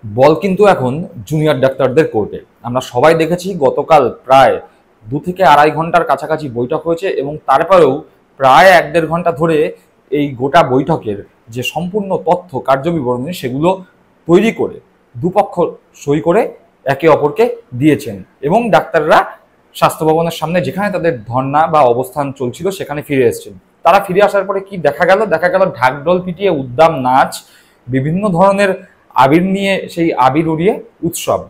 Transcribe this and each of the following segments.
বল কিন্তু এখন জুনিয়র ডাক্তারদের কোর্টে। আমরা সবাই দেখেছি গতকাল প্রায় 2 থেকে আড়াই ঘন্টার কাছাকাছি বৈঠক হয়েছে এবং তারপরেও প্রায় 1-1.5 ঘন্টা ধরে এই গোটা বৈঠকের যে সম্পূর্ণ তথ্য কার্যবিবরণী সেগুলো তৈরি করে দুপক্ষ সই করে একে অপরকে দিয়েছেন এবং ডাক্তাররা স্বাস্থ্য ভবনের সামনে যেখানে তাদের ধর্ণা বা অবস্থান চলছিল সেখানে ফিরে এসেছেন। তারা ফিরে আসার পরে কি দেখা গেল ঢাকঢোল পিটিয়ে উদ্দাম নাচ, বিভিন্ন ধরনের আবির নিয়ে সেই আবির উড়িয়ে উৎসব।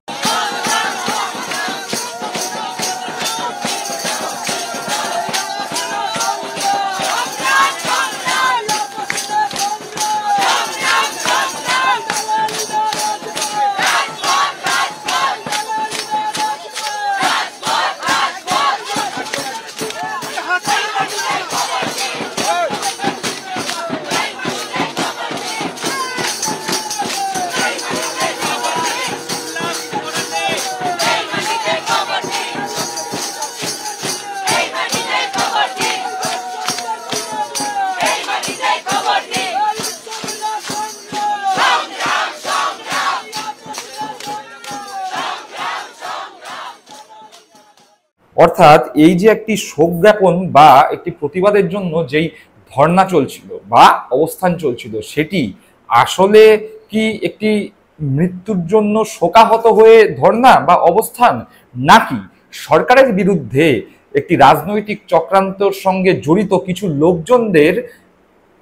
অর্থাৎ এই যে একটি শোক জ্ঞাপন বা একটি প্রতিবাদের জন্য যেই ধর্ণা চলছিল বা অবস্থান চলছিল, সেটি আসলে কি একটি মৃত্যুর জন্য শোকাহত হয়ে ধর্ণা বা অবস্থান, নাকি সরকারের বিরুদ্ধে একটি রাজনৈতিক চক্রান্তর সঙ্গে জড়িত কিছু লোকজনদের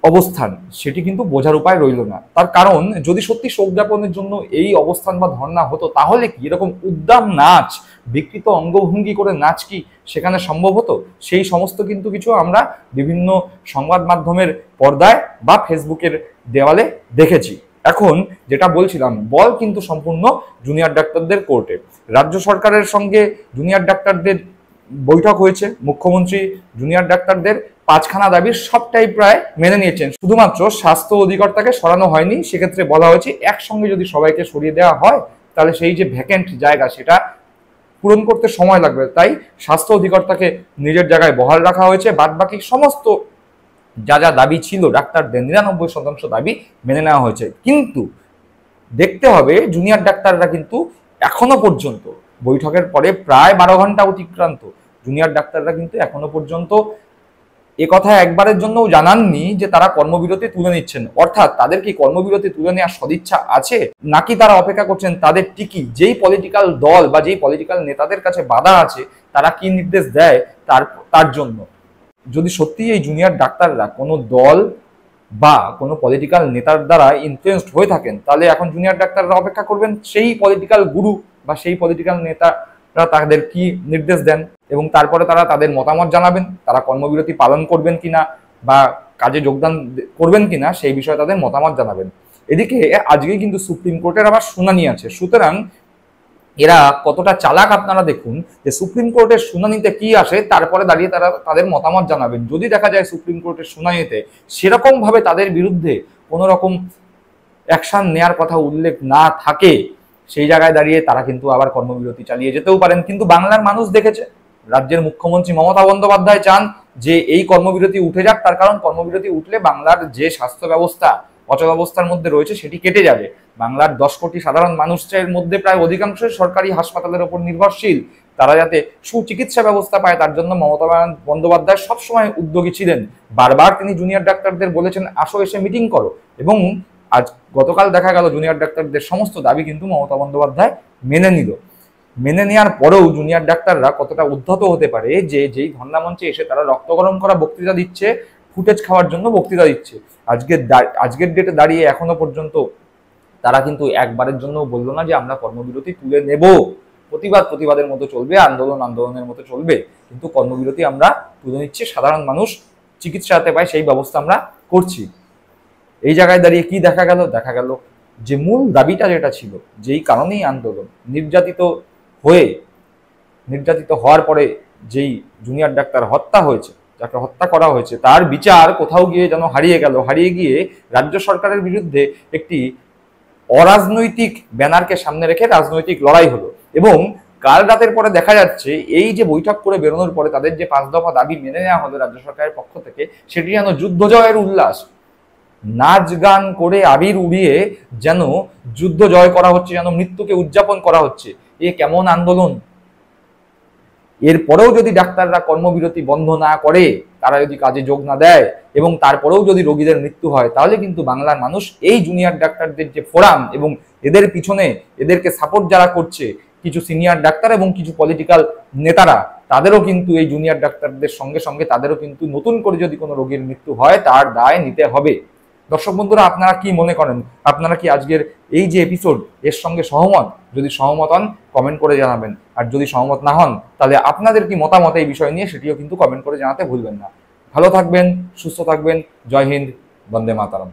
অবস্থান, সেটি কিন্তু বোঝার উপায় রইল না। তার কারণ যদি সত্যি শোক জ্ঞাপনের জন্য এই অবস্থান বা ধর্ণা হতো, তাহলে কি এরকম উদ্দাম নাচ, বিকৃত অঙ্গভঙ্গি করে নাচ কি সেখানে সম্ভব হতো? সেই সমস্ত কিন্তু কিছু আমরা বিভিন্ন সংবাদ মাধ্যমের পর্দায় বা ফেসবুকের দেওয়ালে দেখেছি। এখন যেটা বলছিলাম, বল কিন্তু সম্পূর্ণ জুনিয়র ডাক্তারদের কোর্টে। রাজ্য সরকারের সঙ্গে জুনিয়র ডাক্তারদের বৈঠক হয়েছে, মুখ্যমন্ত্রী জুনিয়র ডাক্তারদের 5খানা দাবির সবটাই প্রায় মেনে নিয়েছেন, শুধুমাত্র স্বাস্থ্য অধিকর্তাকে সরানো হয়নি। সেক্ষেত্রে বলা হয়েছে একসঙ্গে যদি সবাইকে সরিয়ে দেওয়া হয় তাহলে সেই যে ভ্যাকেন্ট জায়গা সেটা পূরণ করতে সময় লাগবে, তাই স্বাস্থ্য অধিকর্তাকে নিজের জায়গায় বহাল রাখা হয়েছে। বাদবাকি সমস্ত যা যা দাবি ছিল ডাক্তারদের 99% দাবি মেনে নেওয়া হয়েছে। কিন্তু দেখতে হবে জুনিয়র ডাক্তাররা কিন্তু এখনো পর্যন্ত, বৈঠকের পরে প্রায় 12 ঘন্টা অতিক্রান্ত, জুনিয়র ডাক্তাররা কিন্তু এখনো পর্যন্ত একথা একবারের জন্য জানাননি যে তারা কর্মবিরতি তুলে নিচ্ছেন। অর্থাৎ তাদের কি কর্মবিরতি তুলে নেওয়ার সদিচ্ছা আছে, নাকি তারা অপেক্ষা করছেন তাদের টিকি যেই পলিটিক্যাল দল বা যেই পলিটিক্যাল নেতাদের কাছে বাধা আছে তারা কি নির্দেশ দেয় তার জন্য। যদি সত্যি এই জুনিয়র ডাক্তাররা কোনো দল বা কোনো পলিটিক্যাল নেতার দ্বারা ইনফ্লুয়েসড হয়ে থাকেন, তাহলে এখন জুনিয়র ডাক্তাররা অপেক্ষা করবেন সেই পলিটিক্যাল গুরু বা সেই পলিটিক্যাল নেতারা তাদের কি নির্দেশ দেন এবং তারপরে তারা তাদের মতামত জানাবেন, তারা কর্মবিরতি পালন করবেন কিনা বা কাজে যোগদান করবেন কিনা সেই বিষয়ে তাদের মতামত জানাবেন। এদিকে আজকেই কিন্তু সুপ্রিম কোর্টের আবার শুনানি আছে, সুতরাং এরা কতটা চালাক আপনারা দেখুন যে সুপ্রিম কোর্টের শুনানিতে কি আসে তারপরে দাঁড়িয়ে তারা তাদের মতামত জানাবেন। যদি দেখা যায় সুপ্রিম কোর্টের শুনানিতে সেরকম ভাবে তাদের বিরুদ্ধে কোনো রকম অ্যাকশন নেয়ার কথা উল্লেখ না থাকে, সেই জায়গায় দাঁড়িয়ে তারা কিন্তু আবার কর্মবিরতি চালিয়ে যেতেও পারেন। কিন্তু বাংলার মানুষ দেখেছে, রাজ্যের মুখ্যমন্ত্রী মমতা বন্দ্যোপাধ্যায় চান যে এই কর্মবিরতি উঠে যাক, তার কারণ কর্মবিরতি উঠলে বাংলার যে স্বাস্থ্য ব্যবস্থা অচলাবস্থার মধ্যে রয়েছে সেটি কেটে যাবে। বাংলার 10 কোটি সাধারণ মানুষের মধ্যে প্রায় অধিকাংশই সরকারি হাসপাতালের উপর নির্ভরশীল, তারা যাতে সুচিকিৎসা ব্যবস্থা পায় তার জন্য মমতা বন্দ্যোপাধ্যায় সবসময় উদ্যোগী ছিলেন। বারবার তিনি জুনিয়র ডাক্তারদের বলেছেন আসো এসে মিটিং করো, এবং আজ গতকাল দেখা গেল জুনিয়র ডাক্তারদের সমস্ত দাবি কিন্তু মমতা বন্দ্যোপাধ্যায় মেনে নিল। মেনে নেওয়ার পরেও জুনিয়র ডাক্তাররা কতটা উদ্ধত হতে পারে যে যেই ধর্ণা মঞ্চে এসে তারা রক্ত গরম করা বক্তৃতা দিচ্ছে, ফুটেজ খাওয়ার জন্য বক্তৃতা দিচ্ছে, আজকের ডেটে দাঁড়িয়ে এখনো পর্যন্ত তারা কিন্তু একবারের জন্য বললো না যে আমরা কর্মবিরতি তুলে নেব। প্রতিবাদের মতো চলবে, আন্দোলনের মতো চলবে, কিন্তু কর্মবিরতি আমরা তুলে নিচ্ছি, সাধারণ মানুষ চিকিৎসা হাতে পায় সেই ব্যবস্থা আমরা করছি। এই জায়গায় দাঁড়িয়ে কি দেখা গেল যে মূল দাবিটা যেটা ছিল, যেই কারণেই আন্দোলন, নির্যাতিত হওয়ার পরে যেই জুনিয়র ডাক্তার হত্যা হয়েছে, যাকে হত্যা করা হয়েছে, তার বিচার কোথাও গিয়ে যেন হারিয়ে গিয়ে রাজ্য সরকারের বিরুদ্ধে একটি অরাজনৈতিক ব্যানারকে সামনে রেখে রাজনৈতিক লড়াই হলো। এবং কাল রাতের পরে দেখা যাচ্ছে এই যে বৈঠক করে বেরোনোর পরে তাদের যে 5 দফা দাবি মেনে নেওয়া হলো রাজ্য সরকারের পক্ষ থেকে, সেটি যেন যুদ্ধ জয়ের উল্লাস। নাচ গান করে আবির উড়িয়ে যেন যুদ্ধ জয় করা হচ্ছে, যেন মৃত্যুকে উদযাপন করা হচ্ছে। এ কেমন আন্দোলন? এরপরেও যদি ডাক্তাররা কর্মবিরতি বন্ধ না করে, তারা যদি কাজে যোগ না দেয় এবং তারপরেও যদি রোগীদের মৃত্যু হয়, তাহলে কিন্তু বাংলার মানুষ এই জুনিয়র ডাক্তারদের যে ফোরাম এবং এদের পিছনে এদেরকে সাপোর্ট যারা করছে, কিছু সিনিয়র ডাক্তার এবং কিছু পলিটিক্যাল নেতারা, তাদেরও কিন্তু এই জুনিয়র ডাক্তারদের সঙ্গে সঙ্গে তাদেরও কিন্তু নতুন করে যদি কোনো রোগীর মৃত্যু হয় তার দায় নিতে হবে। দর্শক বন্ধুরা, আপনারা কি মনে করেন? আপনারা কি আজকের এই যে এপিসোড এর সঙ্গে সহমত? যদি সহমত হন কমেন্ট করে জানাবেন, আর যদি সহমত না হন তাহলে আপনাদের কি মতামত এই বিষয় নিয়ে সেটিও কিন্তু কমেন্ট করে জানাতে ভুলবেন না। ভালো থাকবেন, সুস্থ থাকবেন। জয় হিন্দ, বন্দে মাতরম।